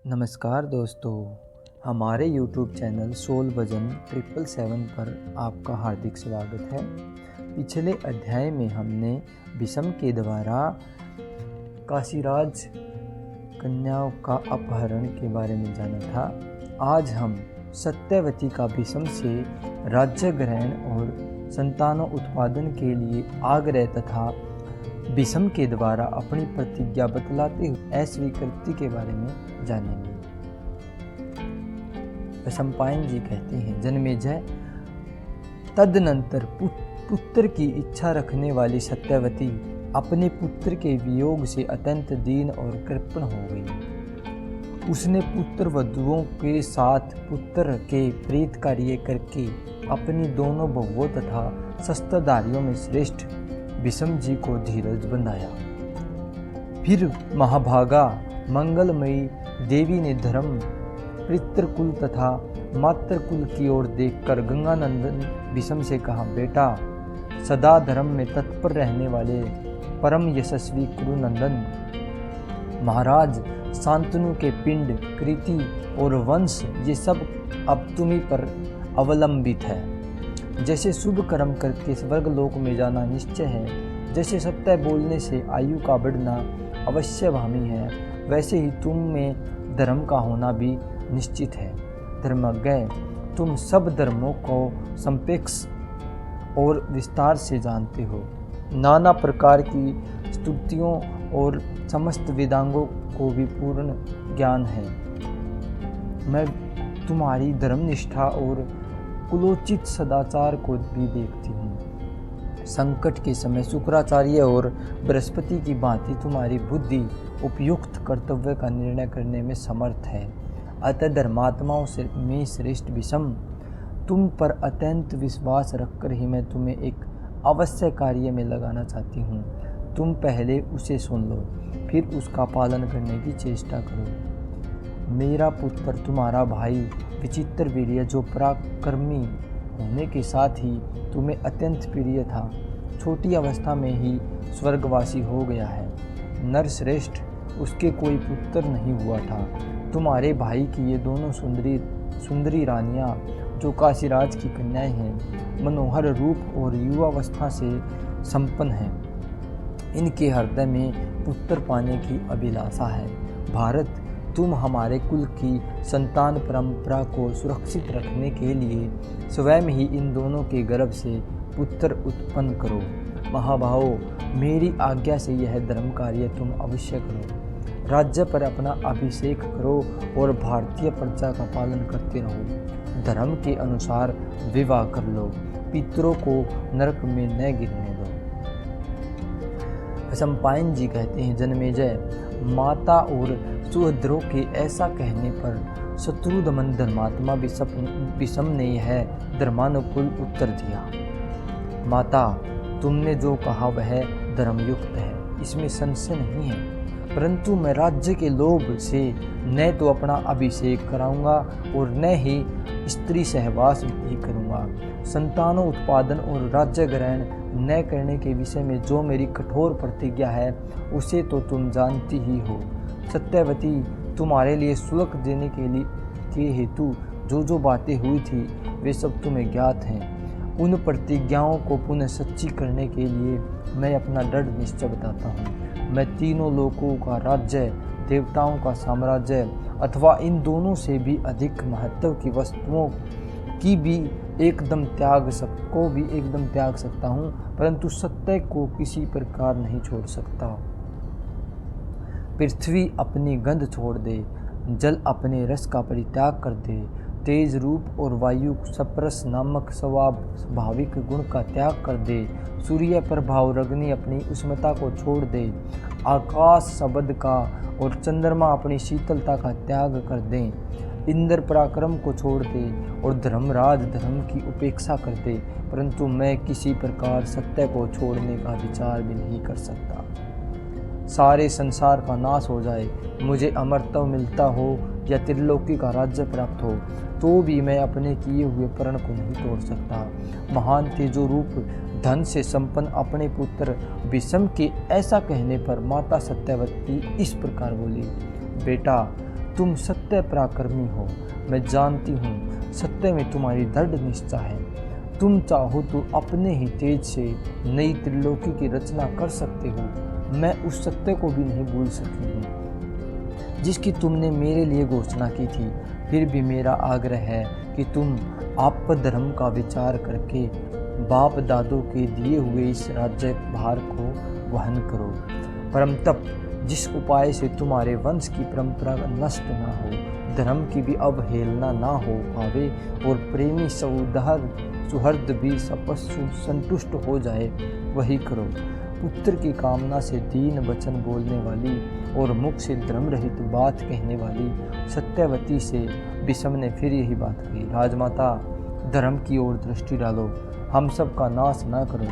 नमस्कार दोस्तों, हमारे YouTube चैनल सोल भजन 777 पर आपका हार्दिक स्वागत है। पिछले अध्याय में हमने भीष्म के द्वारा काशीराज कन्याओं का अपहरण के बारे में जाना था। आज हम सत्यवती का भीष्म से राज्य ग्रहण और संतानों उत्पादन के लिए आग्रह तथा भीष्म के द्वारा अपनी प्रतिज्ञा बतलाते हुए अस्वीकृति के बारे में जानेंगे। वैशंपायन जी कहते हैं, जन्मेजय, तदनंतर पुत्र की इच्छा रखने वाली सत्यवती अपने पुत्र के वियोग से अत्यंत दीन और कृपण हो गई। उसने पुत्र वधुओं के साथ पुत्र के प्रेत कार्य करके अपनी दोनों बहुओं तथा शस्त्रधारियों में श्रेष्ठ भीष्म जी को धीरज बंधाया। फिर महाभागा मंगलमयी देवी ने धर्म पितृकुल तथा मातृकुल की ओर देखकर गंगानंदन भीष्म से कहा, बेटा, सदा धर्म में तत्पर रहने वाले परम यशस्वी कुरुनंदन महाराज, शांतनु के पिंड, कृति और वंश ये सब अब तुम्ही पर अवलंबित है। जैसे शुभ कर्म करके स्वर्गलोक में जाना निश्चय है, जैसे सत्य बोलने से आयु का बढ़ना अवश्यभावी है, वैसे ही तुम में धर्म का होना भी निश्चित है। धर्मज्ञ, तुम सब धर्मों को संपेक्ष और विस्तार से जानते हो। नाना प्रकार की स्तुतियों और समस्त वेदांगों को भी पूर्ण ज्ञान है। मैं तुम्हारी धर्मनिष्ठा और कुलोचित सदाचार को भी देखती हूँ। संकट के समय शुक्राचार्य और बृहस्पति की भांति तुम्हारी बुद्धि उपयुक्त कर्तव्य का निर्णय करने में समर्थ है। अतः धर्मात्माओं से में श्रेष्ठ भीष्म, तुम पर अत्यंत विश्वास रखकर ही मैं तुम्हें एक अवश्य कार्य में लगाना चाहती हूँ। तुम पहले उसे सुन लो, फिर उसका पालन करने की चेष्टा करो। मेरा पुत्र तुम्हारा भाई विचित्र वीर्य, जो पराक्रमी होने के साथ ही तुम्हें अत्यंत प्रिय था, छोटी अवस्था में ही स्वर्गवासी हो गया है। नरश्रेष्ठ, उसके कोई पुत्र नहीं हुआ था। तुम्हारे भाई की ये दोनों सुंदरी रानियां, जो काशीराज की कन्याएं हैं, मनोहर रूप और युवावस्था से संपन्न हैं। इनके हृदय में पुत्र पाने की अभिलाषा है। भारत, तुम हमारे कुल की संतान परंपरा को सुरक्षित रखने के लिए स्वयं ही इन दोनों के गर्भ से पुत्र उत्पन्न करो। महाभावों, मेरी आज्ञा से यह धर्म कार्य तुम अवश्य करो। राज्य पर अपना अभिषेक करो और भारतीय प्रजा का पालन करते रहो। धर्म के अनुसार विवाह कर लो, पितरों को नरक में न गिरने दो। वैशंपायन जी कहते हैं, जन्मेजय, माता और सुहद्रों के ऐसा कहने पर शत्रुदमन धर्मात्मा भीष्म ने यह धर्मानुकूल उत्तर दिया। माता, तुमने जो कहा वह धर्मयुक्त है, इसमें संशय नहीं है। परंतु मैं राज्य के लोभ से न तो अपना अभिषेक कराऊंगा और न ही स्त्री सहवास भी करूंगा। संतानों उत्पादन और राज्य ग्रहण न करने के विषय में जो मेरी कठोर प्रतिज्ञा है, उसे तो तुम जानती ही हो। सत्यवती, तुम्हारे लिए शुल्क देने के हेतु जो बातें हुई थी, वे सब तुम्हें ज्ञात हैं। उन प्रतिज्ञाओं को पुनः सच्ची करने के लिए मैं अपना दृढ़ निश्चय बताता हूँ। मैं तीनों लोकों का राज्य, देवताओं का साम्राज्य अथवा इन दोनों से भी अधिक महत्व की वस्तुओं की भी एकदम त्याग सकता हूँ, परंतु सत्य को किसी प्रकार नहीं छोड़ सकता। पृथ्वी अपनी गंध छोड़ दे, जल अपने रस का परित्याग कर दे, तेज रूप और वायु सप्रस नामक स्वाभाविक गुण का त्याग कर दे, सूर्य प्रभाव अग्नि अपनी उष्णता को छोड़ दे, आकाश शब्द का और चंद्रमा अपनी शीतलता का त्याग कर दें, इंद्र पराक्रम को छोड़ दे और धर्मराज धर्म की उपेक्षा कर दे, परंतु मैं किसी प्रकार सत्य को छोड़ने का विचार भी नहीं कर सकता। सारे संसार का नाश हो जाए, मुझे अमरत्व मिलता हो या त्रिलोकी का राज्य प्राप्त हो, तो भी मैं अपने किए हुए प्रण को नहीं तोड़ सकता। महान तेजो रूप धन से संपन्न अपने पुत्र भीष्म के ऐसा कहने पर माता सत्यवती इस प्रकार बोली, बेटा, तुम सत्य पराक्रमी हो। मैं जानती हूँ सत्य में तुम्हारी दृढ़ निष्ठा है। तुम चाहो तो अपने ही तेज से नई त्रिलोकी की रचना कर सकते हो। मैं उस सत्य को भी नहीं भूल सकी हूँ जिसकी तुमने मेरे लिए घोषणा की थी। फिर भी मेरा आग्रह है कि तुम आप धर्म का विचार करके बाप दादों के दिए हुए इस राज्य भार को वहन करो। परम तप जिस उपाय से तुम्हारे वंश की परंपरा नष्ट ना हो, धर्म की भी अवहेलना ना हो पावे और प्रेमी सुहृद भी सपस्सु संतुष्ट हो जाए, वही करो। पुत्र की कामना से दीन वचन बोलने वाली और मुख से धर्म रहित बात कहने वाली सत्यवती से विषम ने फिर यही बात कही। राजमाता, धर्म की ओर दृष्टि डालो, हम सब का नाश ना करो।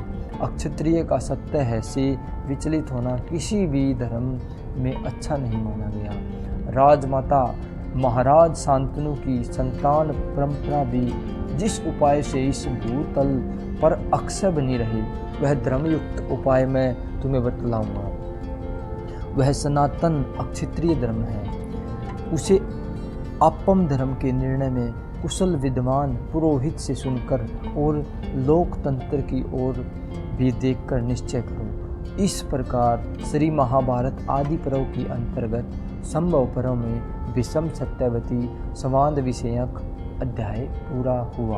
अक्षत्रिय का सत्य है से विचलित होना किसी भी धर्म में अच्छा नहीं माना गया। राजमाता, महाराज शांतनु की संतान परंपरा भी जिस उपाय से इस भूतल पर अक्षय बनी रही, वह धर्मयुक्त उपाय मैं तुम्हें बतलाऊंगा। वह सनातन अक्षत्रिय धर्म है। उसे आपम धर्म के निर्णय में कुशल विद्वान पुरोहित से सुनकर और लोकतंत्र की ओर भी देखकर निश्चय करो। इस प्रकार श्री महाभारत आदि पर्व के अंतर्गत संभव पर्व में विषम सत्यवती संवाद विषयक अध्याय पूरा हुआ।